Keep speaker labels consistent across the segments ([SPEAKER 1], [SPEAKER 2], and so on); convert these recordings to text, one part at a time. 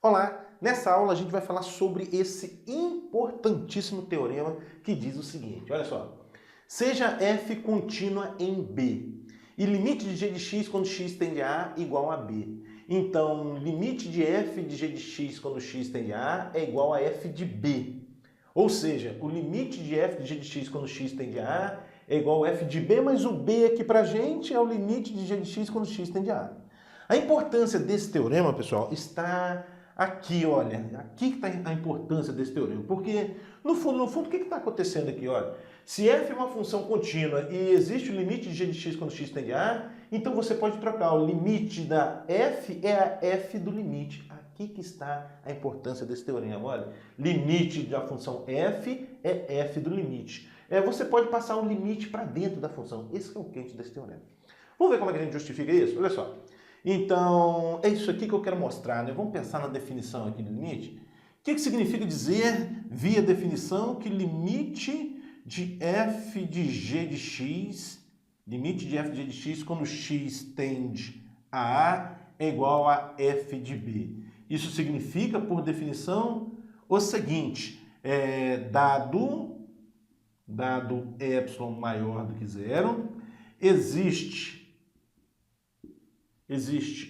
[SPEAKER 1] Olá! Nessa aula a gente vai falar sobre esse importantíssimo teorema que diz o seguinte, olha só. Seja f contínua em B e limite de g de x quando x tende a A igual a B. Então, limite de f de g de x quando x tende a A é igual a f de B. Ou seja, o limite de f de g de x quando x tende a A é igual a f de B, mas o B aqui pra gente é o limite de g de x quando x tende a A. A importância desse teorema, pessoal, está aqui, olha. Aqui que está a importância desse teorema. Porque, no fundo, o que está acontecendo aqui? Olha, se f é uma função contínua e existe o limite de g de x quando x tende a A, então você pode trocar. O limite da f é a f do limite. Aqui que está a importância desse teorema. Olha, limite da função f é f do limite. Você pode passar um limite para dentro da função. Esse é o quente desse teorema. Vamos ver como é que a gente justifica isso? Olha só. Então, é isso aqui que eu quero mostrar, né? Vamos pensar na definição aqui de limite. O que significa dizer, via definição, que limite de f de g de x, limite de f de g de x quando x tende a A é igual a f de B. Isso significa, por definição, o seguinte, dado epsilon maior do que zero, existe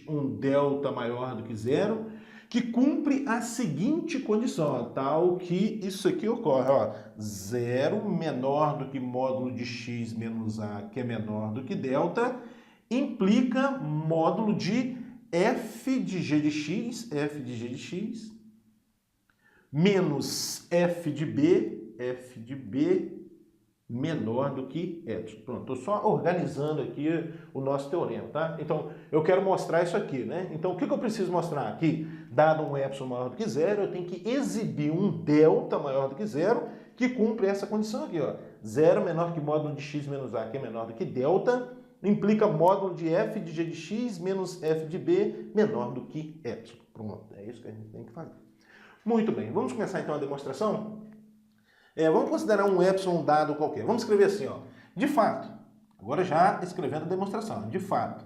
[SPEAKER 1] um delta maior do que zero, que cumpre a seguinte condição, tal que isso aqui ocorre, ó, zero menor do que módulo de x menos a, que é menor do que delta, implica módulo de f de g de x menos f de b menor do que epsilon. Pronto, estou só organizando aqui o nosso teorema, tá? Então, eu quero mostrar isso aqui, né? Então, o que eu preciso mostrar aqui? Dado um epsilon maior do que zero, eu tenho que exibir um delta maior do que zero que cumpre essa condição aqui, ó. Zero menor que módulo de x menos a, que é menor do que delta, implica módulo de f de g de x menos f de b menor do que epsilon. Pronto, é isso que a gente tem que fazer. Muito bem, vamos começar então a demonstração? Vamos considerar um epsilon dado qualquer. Vamos escrever assim, ó. De fato, agora já escrevendo a demonstração. De fato,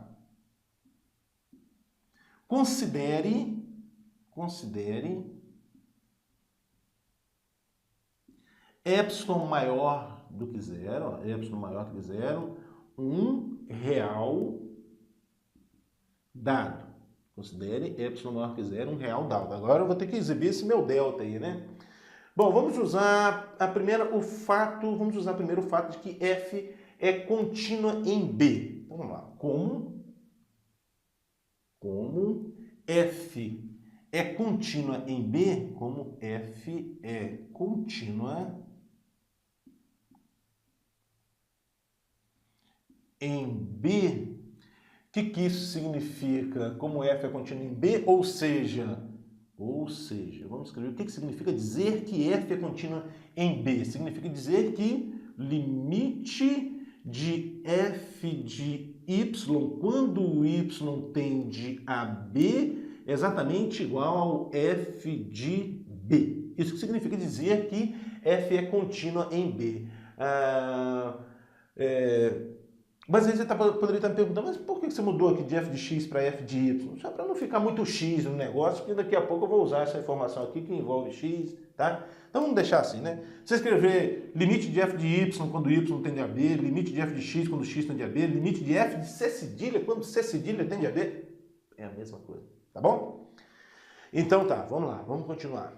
[SPEAKER 1] considere epsilon maior do que zero, um real dado. Considere epsilon maior que zero, um real dado. Agora eu vou ter que exibir esse meu delta aí, né? Bom, vamos usar primeiro o fato de que f é contínua em B. Então, vamos lá. Como f é contínua em B, como f é contínua em B, o que isso significa? Como f é contínua em B, ou seja, vamos escrever o que significa dizer que f é contínua em B. Significa dizer que limite de f de y, quando o y tende a B, é exatamente igual ao f de B. Isso que significa dizer que f é contínua em B. Mas aí você poderia estar me perguntando, mas por que você mudou aqui de f de x para f de y? Só para não ficar muito x no negócio, porque daqui a pouco eu vou usar essa informação aqui que envolve x, tá? Então vamos deixar assim, né? Você escrever limite de f de y quando y tende a b, limite de f de x quando x tende a b, limite de f de c cedilha quando c cedilha tende a b, é a mesma coisa, tá bom? Então tá, vamos lá, vamos continuar.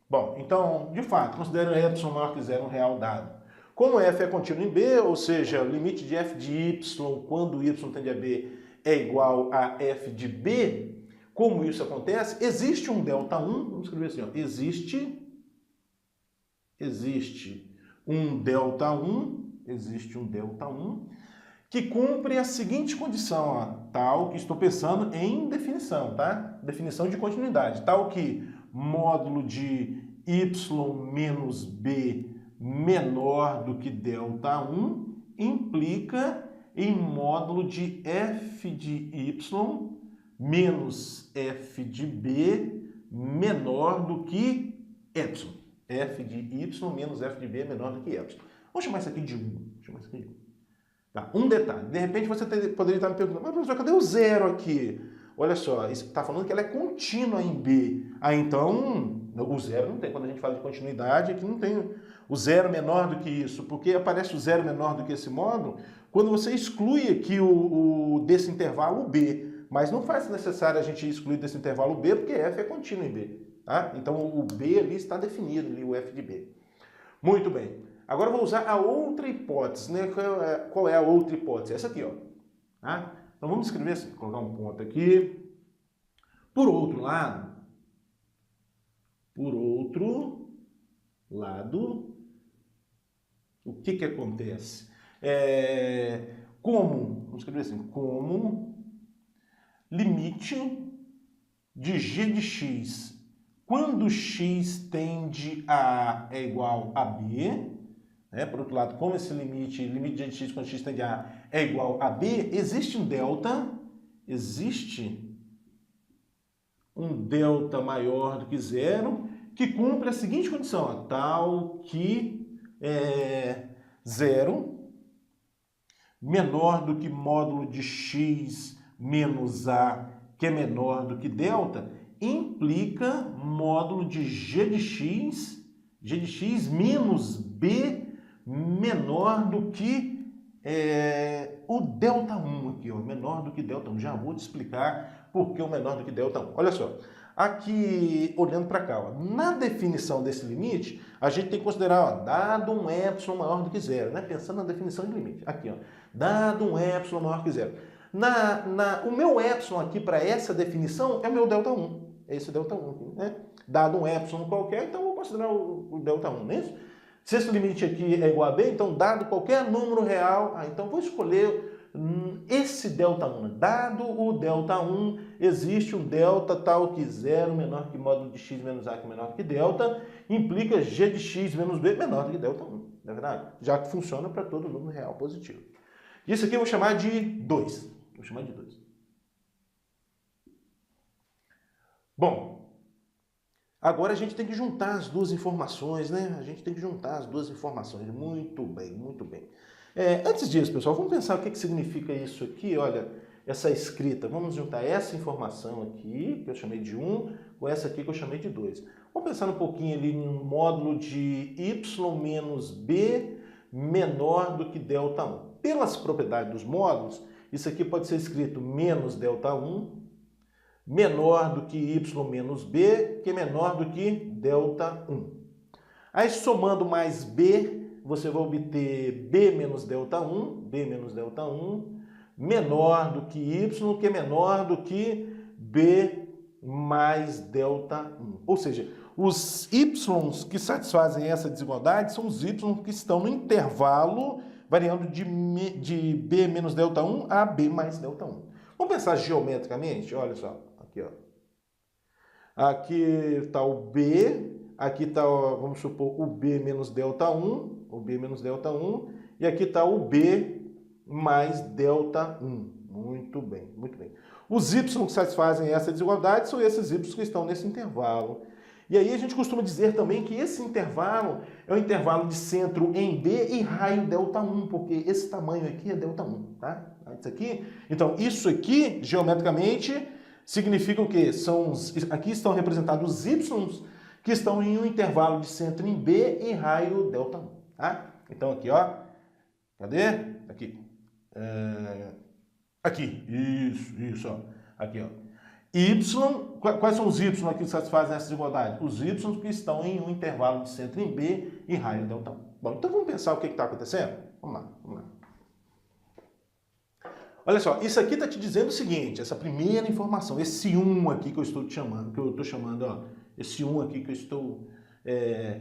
[SPEAKER 1] Bom, então, de fato, considera epsilon maior que zero um real dado. Como f é contínuo em B, ou seja, o limite de f de y quando y tende a B é igual a f de B, como isso acontece? Existe um delta 1, vamos escrever assim, ó, existe um delta 1 que cumpre a seguinte condição, ó, tal que estou pensando em definição, tá? Definição de continuidade, tal que módulo de y menos b menor do que delta 1 implica em módulo de f de y menos f de b menor do que epsilon. F de y menos f de b menor do que epsilon. Vamos chamar isso aqui de 1. Tá, um detalhe. De repente você poderia estar me perguntando, mas professor, cadê o zero aqui? olha só, isso está falando que ela é contínua em B. Então, o zero não tem. Quando a gente fala de continuidade, aqui não tem o zero menor do que isso, porque aparece o zero menor do que esse módulo quando você exclui aqui desse intervalo B. Mas não faz necessário a gente excluir desse intervalo B, porque f é contínuo em B. Tá? Então, o B ali está definido, ali, o f de B. Muito bem. Agora eu vou usar a outra hipótese, né? Qual é a outra hipótese? Essa aqui, ó. Tá? Então vamos escrever assim, colocar um ponto aqui. Por outro lado, o que acontece? Vamos escrever assim, como limite de g de x, quando x tende a é igual a b, né? Por outro lado, como esse limite de g de x quando x tende a é igual a b, existe um delta maior do que zero, que cumpre a seguinte condição, ó, tal que zero menor do que módulo de x menos a, que é menor do que delta, implica módulo de g de x menos b menor do que o delta 1 aqui, ó, menor do que delta 1. Já vou te explicar por que o menor do que delta 1. Olha só, aqui, olhando para cá, ó, na definição desse limite, a gente tem que considerar, ó, dado um epsilon maior do que zero, né? Pensando na definição de limite. Aqui, ó, dado um epsilon maior que zero. O meu epsilon aqui para essa definição é o meu delta 1. É esse delta 1 aqui, né? Dado um epsilon qualquer, então eu vou considerar o delta 1, não é isso? Se esse limite aqui é igual a b, então dado qualquer número real, então vou escolher esse delta 1. Dado o delta 1, existe um delta tal que zero menor que módulo de x menos a, que é menor que delta, implica g de x menos b menor do que delta 1, não é verdade? Já que funciona para todo número real positivo. Isso aqui eu vou chamar de 2. Vou chamar de 2. Bom, agora a gente tem que juntar as duas informações, né? A gente tem que juntar as duas informações. Muito bem, muito bem. Antes disso, pessoal, vamos pensar o que significa isso aqui, olha, essa escrita. Vamos juntar essa informação aqui, que eu chamei de 1, com essa aqui que eu chamei de 2. Vamos pensar um pouquinho ali em um módulo de y menos b menor do que delta 1. Pelas propriedades dos módulos, isso aqui pode ser escrito menos delta 1, menor do que y menos b, que é menor do que delta 1. Aí, somando mais b, você vai obter b menos delta 1, menor do que y, que é menor do que b mais delta 1. Ou seja, os y's que satisfazem essa desigualdade são os y's que estão no intervalo variando de b menos delta 1 a b mais delta 1. Vamos pensar geometricamente? Olha só, aqui, ó. Aqui está o b, aqui está, vamos supor, o b menos delta 1, e aqui está o b mais delta 1. Muito bem, muito bem. Os y que satisfazem essa desigualdade são esses y que estão nesse intervalo. E aí a gente costuma dizer também que esse intervalo é o intervalo de centro em B e raio delta 1, porque esse tamanho aqui é delta 1, tá? Então, isso aqui, geometricamente, significa o quê? Aqui estão representados os y que estão em um intervalo de centro em B e raio delta 1, tá? Então, aqui, ó. Cadê? Aqui. Aqui. Isso, ó. Aqui, ó. Y, quais são os y aqui que satisfazem essa desigualdade? Os y que estão em um intervalo de centro em B e raio delta 1. Bom, então vamos pensar o que está acontecendo? Vamos lá. Olha só, isso aqui está te dizendo o seguinte, essa primeira informação, esse 1 aqui que eu estou chamando, ó, esse 1 aqui que eu estou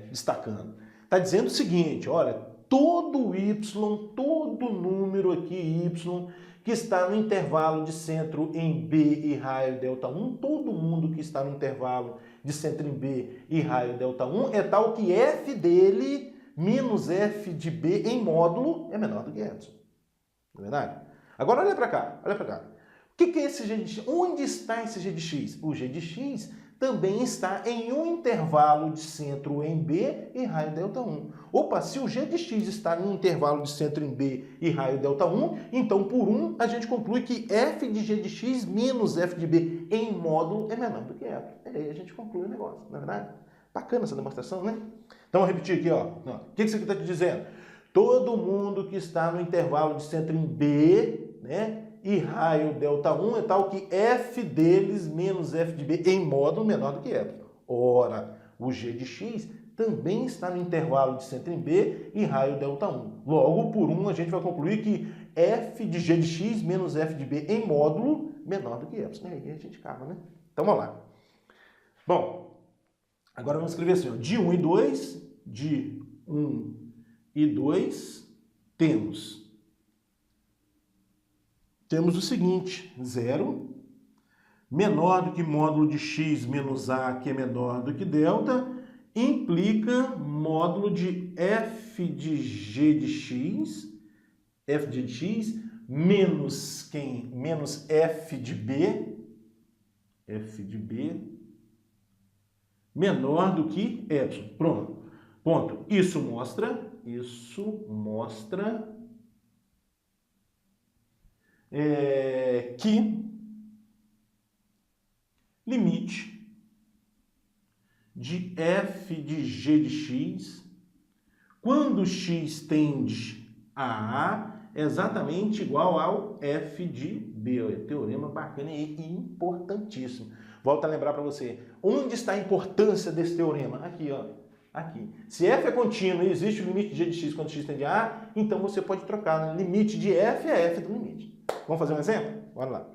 [SPEAKER 1] destacando, está dizendo o seguinte, olha, todo y, todo número aqui y, que está no intervalo de centro em B e raio delta 1, todo mundo que está no intervalo de centro em B e raio delta 1 é tal que f dele menos f de B em módulo é menor do que epsilon. Não é verdade? Agora olha para cá, olha para cá. O que é esse g de x? Onde está esse g de x? O g de x também está em um intervalo de centro em B e raio ΔI. Opa, se o g de x está em um intervalo de centro em B e raio ΔI, então por 1 a gente conclui que f de g de x menos f de B em módulo é menor do que f. Aí a gente conclui o negócio, não é verdade? Bacana essa demonstração, né? Então vou repetir aqui, ó. O que isso aqui está te dizendo? Todo mundo que está no intervalo de centro em B, né? E raio ΔI é tal que f deles menos f de B em módulo menor do que f. Ora, o g de x também está no intervalo de centro em B e raio ΔI. Logo, por 1, a gente vai concluir que f de g de x menos f de B em módulo menor do que y. E aí a gente acaba, né? Então, vamos lá. Bom, agora vamos escrever assim, ó, de 1 e 2, de 1 e 2, temos o seguinte, 0, menor do que módulo de x menos a, que é menor do que delta, implica módulo de f de g de x, menos quem? Menos f de b, menor do que y. Pronto. Ponto. Isso mostra que limite de f de g de x, quando x tende a A, é exatamente igual ao f de B. Teorema bacana e importantíssimo. Volto a lembrar para você, onde está a importância desse teorema? Aqui, ó. Aqui. Se f é contínuo e existe o limite de g de x quando x tende a A, então você pode trocar, né? Limite de f é f do limite. Vamos fazer um exemplo? Bora lá.